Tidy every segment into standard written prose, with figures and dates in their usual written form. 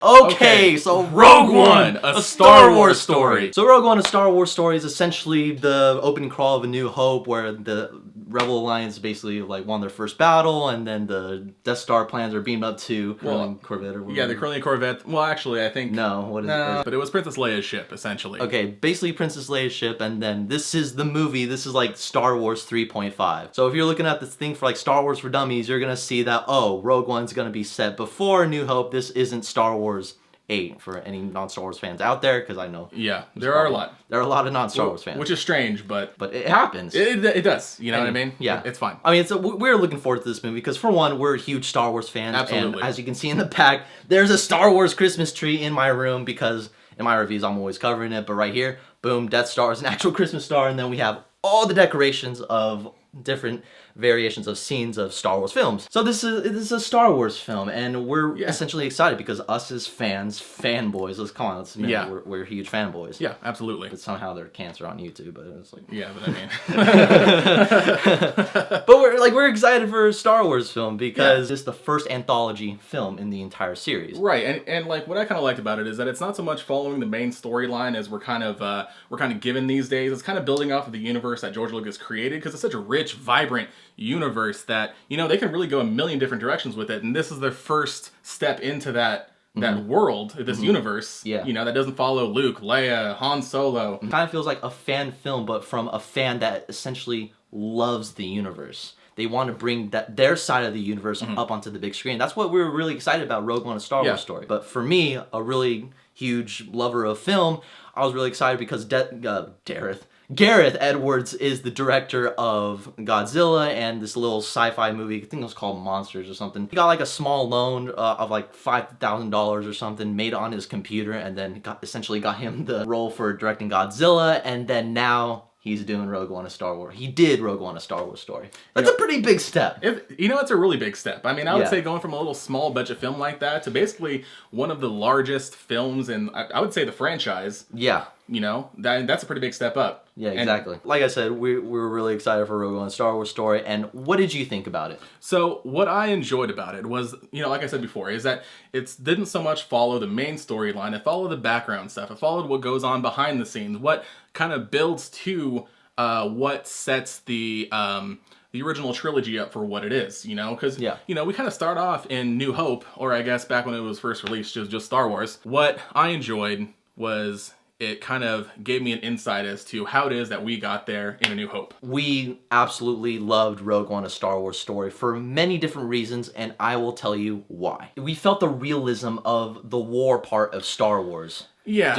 Okay, so Rogue One, a Star Wars story. So Rogue One, a Star Wars story is essentially the opening crawl of A New Hope, where the Rebel Alliance basically like won their first battle, and then the Death Star plans are beamed up to Corellian Corvette or whatever. Yeah, the Corellian Corvette. Well, actually, I think... No, what is it? But it was Princess Leia's ship, essentially. Okay, basically Princess Leia's ship, and then this is the movie. This is like Star Wars 3.5. So if you're looking at this thing for like Star Wars for Dummies, you're going to see that, oh, Rogue One's going to be set before A New Hope. This isn't Star Wars 8 for any non-Star Wars fans out there, because I know. Yeah, there are a lot. There are a lot of non-Star Wars fans. Which is strange, but it happens. It does. You know what I mean? Yeah. It's fine. I mean, we're looking forward to this movie because, for one, we're huge Star Wars fans. Absolutely. And as you can see in the back, there's a Star Wars Christmas tree in my room because in my reviews I'm always covering it. But right here, boom, Death Star is an actual Christmas star. And then we have all the decorations of different variations of scenes of Star Wars films. So this is a Star Wars film, and we're essentially excited because us as fans, fanboys, let's admit it, we're huge fanboys. Yeah, absolutely. But somehow they're cancer on YouTube, but it's like... Yeah, but I But mean... we're excited for a Star Wars film because it's the first anthology film in the entire series. Right, and like what I kind of liked about it is that it's not so much following the main storyline as we're kind of given these days. It's kind of building off of the universe that George Lucas created, because it's such a rich, vibrant universe that, you know, they can really go a million different directions with it, and this is their first step into that world, this universe, you know, that doesn't follow Luke, Leia, Han Solo. It kind of feels like a fan film, but from a fan that essentially loves the universe. They want to bring their side of the universe up onto the big screen. That's what we were really excited about Rogue One, a Star Wars story. But for me, a really huge lover of film, I was really excited because Gareth Edwards is the director of Godzilla and this little sci-fi movie, I think it was called Monsters or something. He got like a small loan of like $5,000 or something made on his computer, and then essentially got him the role for directing Godzilla, and then now he's doing Rogue One, a Star Wars. He did Rogue One, a Star Wars story. That's a pretty big step. It's a really big step. I mean, I would say going from a little small budget film like that to basically one of the largest films in, I would say, the franchise. Yeah. You know, that's a pretty big step up. Yeah, exactly. Like I said, we were really excited for Rogue One, a Star Wars story. And what did you think about it? So what I enjoyed about it was, you know, like I said before, is that it didn't so much follow the main storyline. It followed the background stuff. It followed what goes on behind the scenes, what kind of builds to what sets the original trilogy up for what it is, you know? Because, you know, we kind of start off in New Hope, or I guess back when it was first released, just Star Wars. What I enjoyed was it kind of gave me an insight as to how it is that we got there in A New Hope. We absolutely loved Rogue One, a Star Wars story for many different reasons, and I will tell you why. We felt the realism of the war part of Star Wars. Yeah.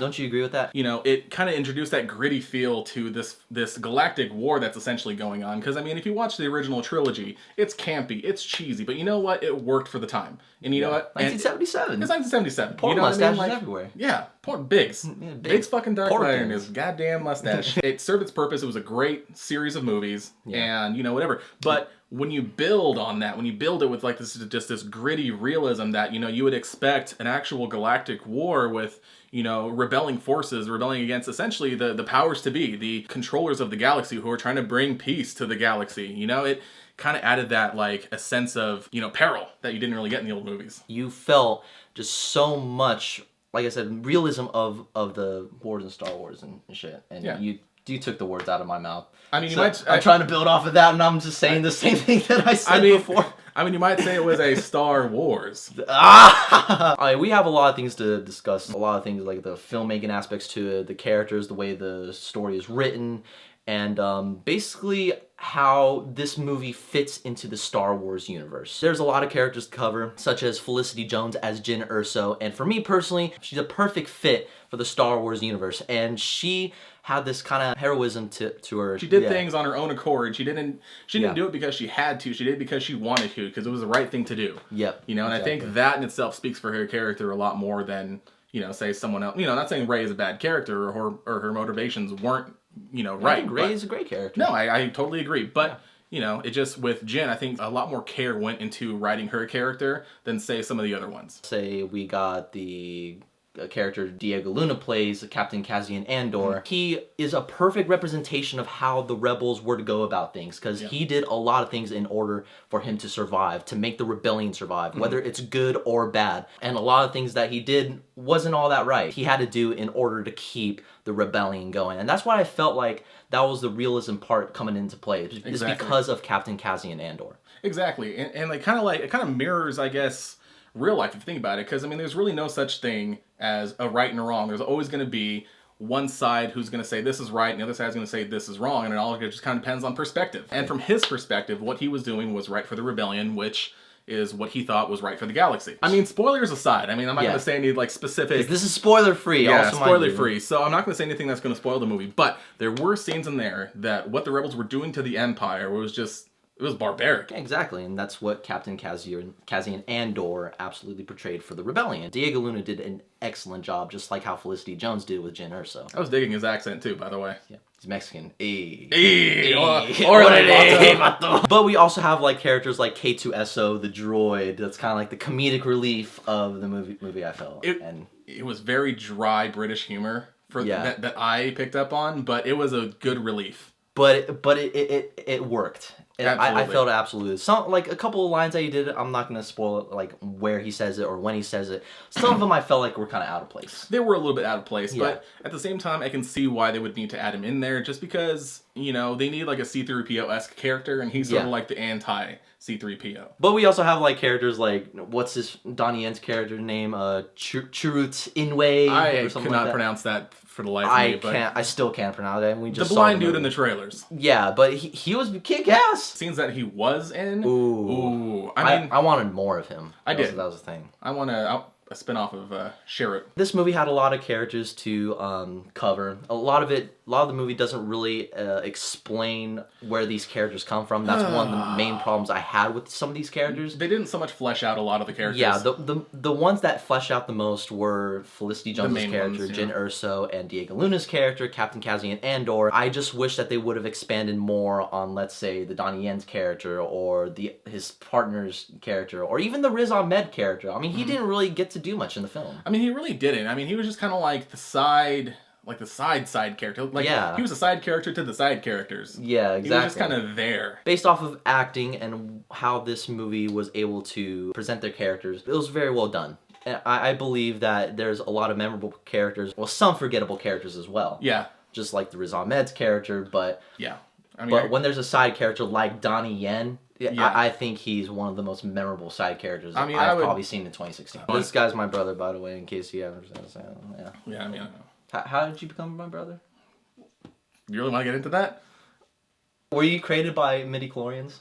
Don't you agree with that? You know, it kind of introduced that gritty feel to this galactic war that's essentially going on. Because, I mean, if you watch the original trilogy, it's campy, it's cheesy, but you know what? It worked for the time. And you know what? 1977. It's 1977. Porn mustaches everywhere. Yeah, Biggs. Biggs fucking Darth Vader and his goddamn mustache. It served its purpose. It was a great series of movies. Yeah. And, you know, whatever. But when you build on that, when you build it with like this gritty realism that, you know, you would expect an actual galactic war with, you know, rebelling forces, rebelling against essentially the powers to be, the controllers of the galaxy who are trying to bring peace to the galaxy. You know, it kind of added that, like, a sense of, you know, peril that you didn't really get in the old movies. You felt just so much, like I said, realism of the wars in Star Wars and shit. And you took the words out of my mouth. I mean, I'm trying to build off of that, and I'm just saying the same thing that I said before. I mean, you might say it was a Star Wars. I mean, we have a lot of things to discuss. A lot of things like the filmmaking aspects to it, the characters, the way the story is written, and basically how this movie fits into the Star Wars universe. There's a lot of characters to cover, such as Felicity Jones as Jyn Erso, and for me personally, she's a perfect fit for the Star Wars universe, and she had this kind of heroism to her. She did things on her own accord. She didn't do it because she had to. She did it because she wanted to, because it was the right thing to do. Yep. You know, and I think that in itself speaks for her character a lot more than, you know, say someone else. You know, not saying Rey is a bad character or her motivations weren't, you know, right. I think Rey is a great character. No, I totally agree. But, you know, it just, with Jyn, I think a lot more care went into writing her character than, say, some of the other ones. Say we got the character Diego Luna plays, Captain Cassian Andor, he is a perfect representation of how the rebels were to go about things, because he did a lot of things in order for him to survive, to make the rebellion survive, whether it's good or bad. And a lot of things that he did wasn't all that right. He had to do in order to keep the rebellion going. And that's why I felt like that was the realism part coming into play. It's because of Captain Cassian Andor. Exactly. And it kind of mirrors, I guess, real life if you think about it, because I mean there's really no such thing as a right and a wrong. There's always going to be one side who's going to say this is right and the other side's going to say this is wrong, and it all just kind of depends on perspective. And from his perspective, what he was doing was right for the rebellion, which is what he thought was right for the galaxy. I mean, spoilers aside, I mean, I'm not going to say any like specific... This is spoiler free. Yeah, spoiler free. So I'm not going to say anything that's going to spoil the movie, but there were scenes in there that what the rebels were doing to the Empire was just... It was barbaric. Exactly, and that's what Captain Cassian Andor absolutely portrayed for the rebellion. Diego Luna did an excellent job, just like how Felicity Jones did with Jyn Erso. I was digging his accent too, by the way. Yeah, he's Mexican. But we also have like characters like K2SO, the droid. That's kind of like the comedic relief of the movie. I felt. It was very dry British humor that I picked up on, but it was a good relief. But it worked. I felt absolutely. Some like a couple of lines that he did, I'm not gonna spoil it, like where he says it or when he says it. Some of them I felt like were kind of out of place. They were a little bit out of place, but at the same time, I can see why they would need to add him in there, just because they need like a C-3PO-esque character, and he's sort of like the anti C-3PO. But we also have like characters like what's this Donnie Yen's character name? Chirrut Inouye. I could not pronounce that for the life of me. I still can't pronounce it. And we just the blind dude in the trailers. Yeah, but he was kick-ass. Scenes that he was in. Ooh. I mean, I wanted more of him. That was the thing. I want a spin-off of Chirrut. This movie had a lot of characters to cover. A lot of the movie doesn't really explain where these characters come from. That's one of the main problems I had with some of these characters. They didn't so much flesh out a lot of the characters. Yeah, the ones that fleshed out the most were Felicity Jones' character, Jyn Erso, and Diego Luna's character, Captain Cassian Andor. I just wish that they would have expanded more on, let's say, the Donnie Yen's character, or his partner's character, or even the Riz Ahmed character. I mean, he didn't really get to do much in the film. I mean, he really didn't. I mean, he was just kind of like the side character. Like, he was a side character to the side characters. Yeah, exactly. He was just kind of there. Based off of acting and how this movie was able to present their characters, it was very well done. And I believe that there's a lot of memorable characters, well, some forgettable characters as well. Yeah. Just like the Riz Ahmed's character, but... Yeah. I mean, when there's a side character like Donnie Yen... Yeah. I think he's one of the most memorable side characters I've probably seen in 2016. This guy's my brother, by the way, in case you haven't understand. Yeah, I mean, I know. How did you become my brother? You really want to get into that? Were you created by midichlorians?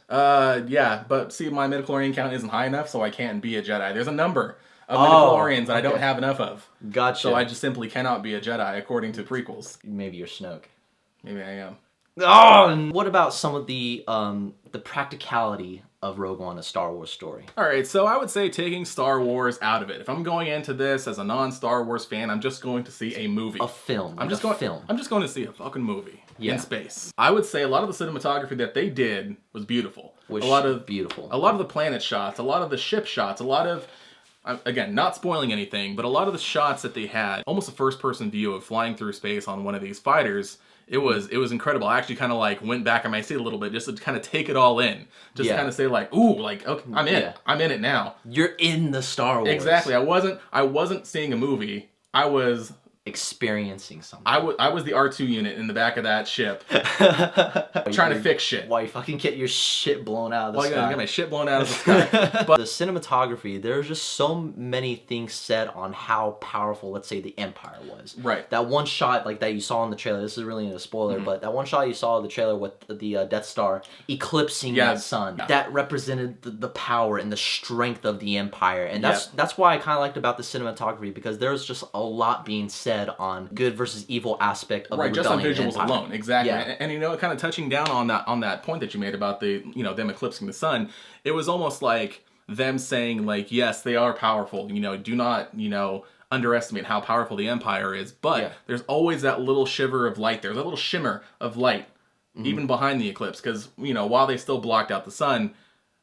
Yeah, but see, my midichlorian count isn't high enough, so I can't be a Jedi. There's a number of midichlorians that I don't have enough of. Gotcha. So I just simply cannot be a Jedi, according to prequels. Maybe you're Snoke. Maybe I am. Oh, and what about some of the practicality of Rogue One, a Star Wars story? Alright, so I would say taking Star Wars out of it. If I'm going into this as a non-Star Wars fan, I'm just going to see a movie. A film. I'm just going to see a fucking movie in space. I would say a lot of the cinematography that they did was beautiful. Beautiful. A lot of the planet shots, a lot of the ship shots, a lot of... Again, not spoiling anything, but a lot of the shots that they had, almost a first-person view of flying through space on one of these fighters, it was incredible. I actually kind of like went back on my seat a little bit just to kind of take it all in. Just to kind of say like, ooh, like, okay, I'm in. Yeah. I'm in it now. You're in the Star Wars. Exactly. I wasn't seeing a movie. I was experiencing something. I was the R2 unit in the back of that ship trying to fix shit. While you fucking get your shit blown out of the sky. I get my shit blown out of the sky. But the cinematography, there's just so many things said on how powerful, let's say, the Empire was. Right. That one shot like that you saw in the trailer, this is really a spoiler, but that one shot you saw in the trailer with the Death Star eclipsing that sun, that represented the power and the strength of the Empire. And that's why I kind of liked about the cinematography, because there's just a lot being said on good versus evil aspect of the rebellion. Just on visuals Empire. alone, exactly. Yeah. And kind of touching down on that point that you made about them eclipsing the sun, it was almost like them saying like, yes, they are powerful. Do not underestimate how powerful the Empire is. But there's always that little shiver of light. There's a little shimmer of light even behind the eclipse, because while they still blocked out the sun,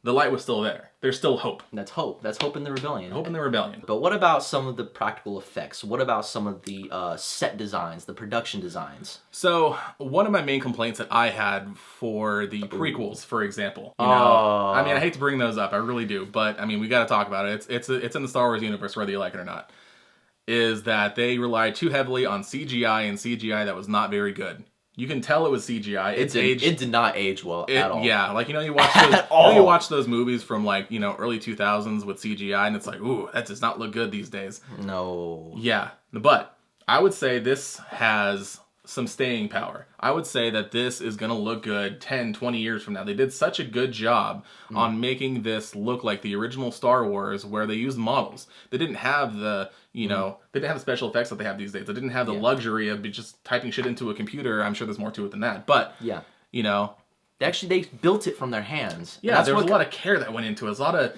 the light was still there. There's still hope. That's hope. That's hope in the rebellion. Hope in the rebellion. But what about some of the practical effects? What about some of the set designs, the production designs? So one of my main complaints that I had for the prequels, for example, you know, I mean, I hate to bring those up, I really do, but I mean, we got to talk about it. It's in the Star Wars universe, whether you like it or not. Is that they relied too heavily on CGI, and CGI that was not very good. You can tell it was CGI. It did not age well at all. Yeah, like, you know, you watch those movies from, like, you know, early 2000s with CGI, and it's like, ooh, that does not look good these days. No. Yeah, but I would say this has some staying power. I would say that this is going to look good 10, 20 years from now. They did such a good job on making this look like the original Star Wars, where they used models. They didn't have the, you know, they didn't have the special effects that they have these days. They didn't have the luxury of just typing shit into a computer. I'm sure there's more to it than that. But, you know, they built it from their hands. Yeah, there was a lot of care that went into it.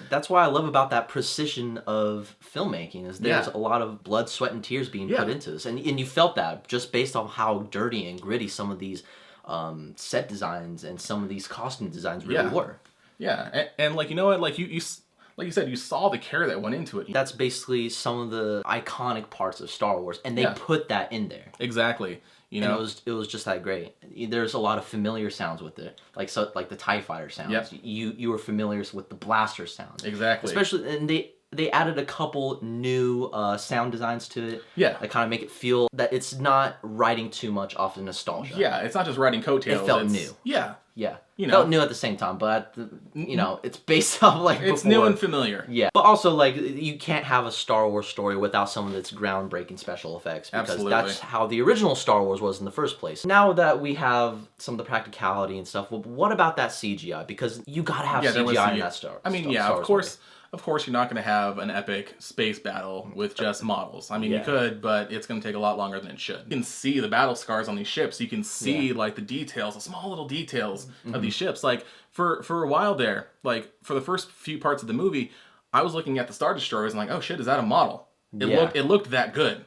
That's what I love about that precision of filmmaking, is there's a lot of blood, sweat, and tears being put into this. And you felt that just based on how dirty and gritty some of these set designs and some of these costume designs really were. Yeah, and like, you know what, like you like you said, you saw the care that went into it. That's basically some of the iconic parts of Star Wars, and they put that in there. Exactly. You know, and it was just that great. There's a lot of familiar sounds with it, like the TIE Fighter sounds. Yep. You were familiar with the blaster sounds. Exactly. Especially, and they added a couple new sound designs to it. Yeah. That kind of make it feel that it's not riding too much off the nostalgia. Yeah, it's not just riding coattails. It felt new. Yeah. Yeah. You know, felt new at the same time, but you know, it's based off like it's before. new and familiar. Yeah, but also like you can't have a Star Wars story without some of its groundbreaking special effects, because that's how the original Star Wars was in the first place. Now that we have some of the practicality and stuff, well, what about that CGI? Because you gotta have CGI in that Star. I mean, Star of course. Movie. Of course, you're not going to have an epic space battle with just models. I mean, you could, but it's going to take a lot longer than it should. You can see the battle scars on these ships. You can see, like, the details, the small little details of these ships. Like, for a while there, like, for the first few parts of the movie, I was looking at the Star Destroyers and like, oh shit, is that a model? It looked that good.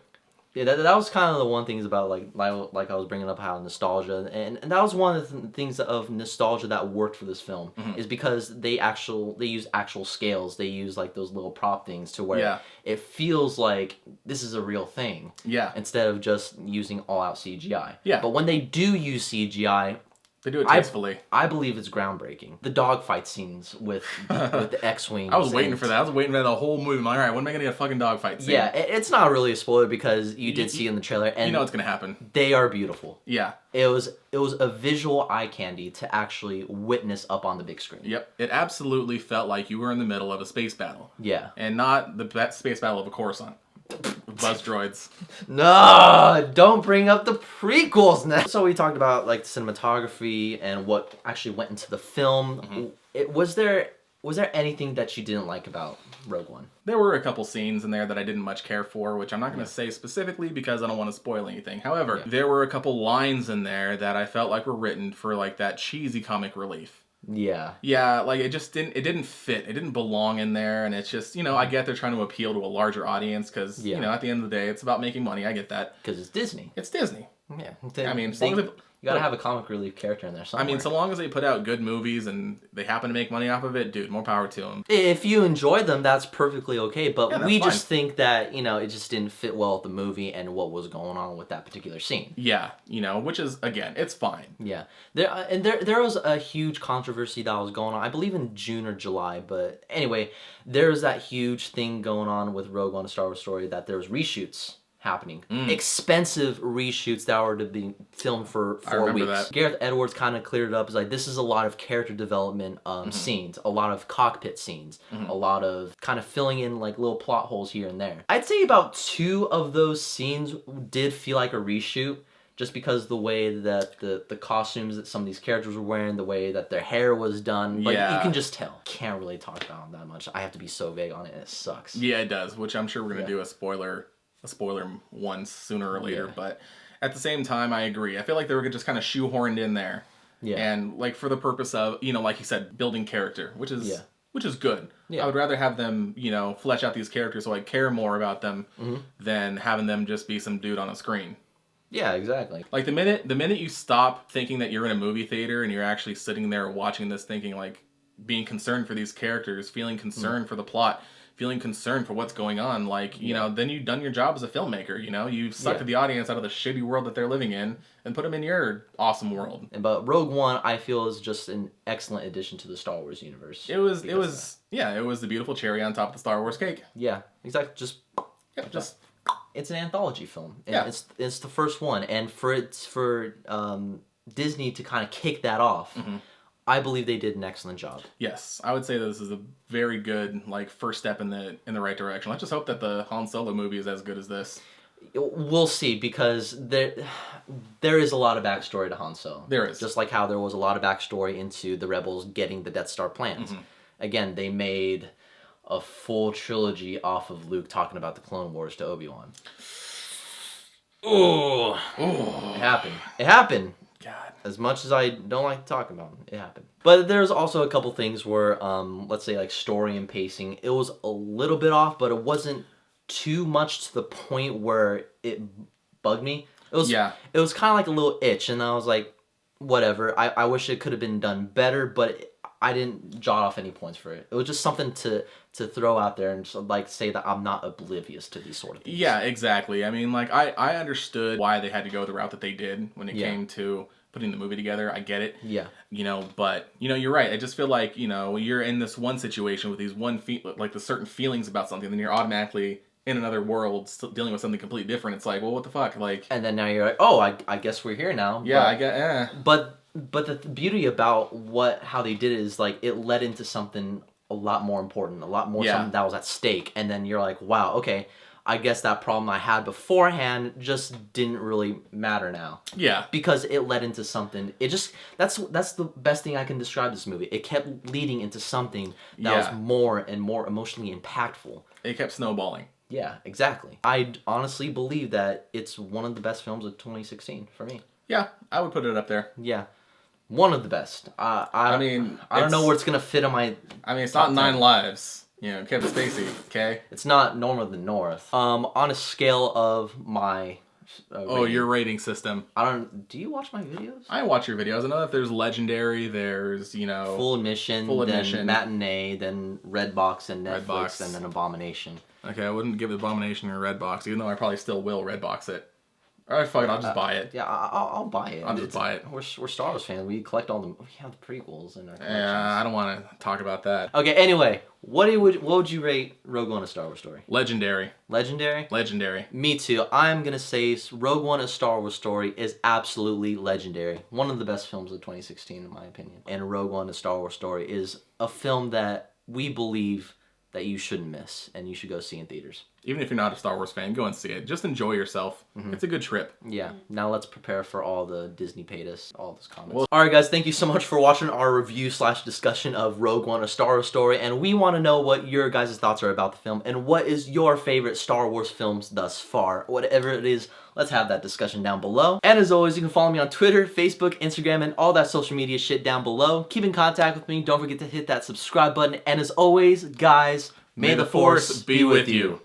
Yeah, that was kind of the one things about like I was bringing up how nostalgia, and that was one of the things of nostalgia that worked for this film, is because they use actual scales. They use like those little prop things to where it feels like this is a real thing. Yeah. Instead of just using all out CGI. Yeah. But when they do use CGI, they do it tastefully. I believe it's groundbreaking. The dogfight scenes with the X-Wings. I was waiting for that. I was waiting for the whole movie. I'm like, all right, when am I going to get a fucking dogfight scene? Yeah, it's not really a spoiler because you did see in the trailer. And you know what's going to happen. They are beautiful. Yeah. It was a visual eye candy to actually witness up on the big screen. Yep. It absolutely felt like you were in the middle of a space battle. Yeah. And not the space battle of a Coruscant. Buzz droids. No, don't bring up the prequels now. So we talked about like cinematography and what actually went into the film. Was there anything that you didn't like about Rogue One? There were a couple scenes in there that I didn't much care for, which I'm not going to say specifically because I don't want to spoil anything. However, there were a couple lines in there that I felt like were written for like that cheesy comic relief. Yeah. Yeah, like it didn't fit. It didn't belong in there, and it's just, you know, I get they're trying to appeal to a larger audience because, you know, at the end of the day, it's about making money. I get that. Because it's Disney. It's Disney. Yeah. I mean, you gotta have a comic relief character in there somewhere. I mean, so long as they put out good movies and they happen to make money off of it, dude, more power to them. If you enjoy them, that's perfectly okay. But we just think that, you know, it just didn't fit well with the movie and what was going on with that particular scene. Yeah, you know, which is, again, it's fine. Yeah. There was a huge controversy that was going on, I believe in June or July. But anyway, there was that huge thing going on with Rogue One: A Star Wars Story that there was reshoots happening. Expensive reshoots that were to be filmed for 4 weeks. That. Gareth Edwards kind of cleared it up. It's like, this is a lot of character development scenes, a lot of cockpit scenes, a lot of kind of filling in like little plot holes here and there. I'd say about 2 of those scenes did feel like a reshoot, just because the way that the costumes that some of these characters were wearing, the way that their hair was done, but you can just tell. Can't really talk about them that much. I have to be so vague on it, and it sucks. Yeah, it does, which I'm sure we're going to do a spoiler once sooner or later, but at the same time, I agree. I feel like they were just kind of shoehorned in there, and like for the purpose of, you know, like you said, building character, which is good. I would rather have them, you know, flesh out these characters so I care more about them than having them just be some dude on a screen. Yeah, exactly. Like the minute you stop thinking that you're in a movie theater and you're actually sitting there watching this thinking like, being concerned for these characters, feeling concerned for the plot, feeling concerned for what's going on, like, you know, then you've done your job as a filmmaker, you know? You've sucked the audience out of the shitty world that they're living in and put them in your awesome world. But Rogue One, I feel, is just an excellent addition to the Star Wars universe. It was the beautiful cherry on top of the Star Wars cake. Yeah, exactly. Just it's an anthology film. And it's the first one, and for Disney to kind of kick that off, I believe they did an excellent job. Yes, I would say that this is a very good first step in the right direction. Let's just hope that the Han Solo movie is as good as this. We'll see, because there is a lot of backstory to Han Solo. There is. Just like how there was a lot of backstory into the Rebels getting the Death Star plans. Again, they made a full trilogy off of Luke talking about the Clone Wars to Obi-Wan. Oh, it happened. It happened. God. As much as I don't like to talk about it, it happened. But there's also a couple things where, let's say story and pacing, it was a little bit off, but it wasn't too much to the point where it bugged me. It was kind of like a little itch, and I was like, whatever. I wish it could have been done better, but I didn't jot off any points for it. It was just something to throw out there and just, say that I'm not oblivious to these sort of things. Yeah, exactly. I mean, I understood why they had to go the route that they did when it came to putting the movie together. I get it. Yeah. But, you're right. I just feel like, you're in this one situation with these the certain feelings about something, then you're automatically in another world dealing with something completely different. It's like, well, what the fuck? And then now you're like, oh, I guess we're here now. Yeah, But the beauty about how they did it is, it led into something a lot more important, a lot more something that was at stake. And then you're like, wow, okay, I guess that problem I had beforehand just didn't really matter now. Yeah. Because it led into something. That's the best thing I can describe this movie. It kept leading into something that was more and more emotionally impactful. It kept snowballing. Yeah, exactly. I honestly believe that it's one of the best films of 2016 for me. Yeah, I would put it up there. Yeah. One of the best. I don't know where it's going to fit on my... it's not 9 Lives. Kevin Spacey, okay? It's not Norm of the North. On a scale of my... your rating system. Do you watch my videos? I watch your videos. I know that there's Legendary, there's, Full Admission, then Matinee, then Redbox and Netflix, and then Abomination. Okay, I wouldn't give Abomination or Redbox, even though I probably still will Redbox it. Alright, fuck it, I'll just buy it. Yeah, I'll buy it. I'll just buy it. We're Star Wars fans. We collect we have the prequels in our collections. Yeah, I don't want to talk about that. Okay, anyway, what would you rate Rogue One: A Star Wars Story? Legendary. Legendary? Legendary. Me too. I'm gonna say Rogue One: A Star Wars Story is absolutely legendary. One of the best films of 2016, in my opinion. And Rogue One: A Star Wars Story is a film that we believe that you shouldn't miss, and you should go see in theaters. Even if you're not a Star Wars fan, go and see it. Just enjoy yourself. It's a good trip. Yeah. Now let's prepare for all the Disney paid us, all those comments. Well, alright guys, thank you so much for watching our review/discussion of Rogue One: A Star Wars Story, and we want to know what your guys' thoughts are about the film, and what is your favorite Star Wars films thus far. Whatever it is, let's have that discussion down below. And as always, you can follow me on Twitter, Facebook, Instagram, and all that social media shit down below. Keep in contact with me. Don't forget to hit that subscribe button. And as always, guys, may the Force be with you.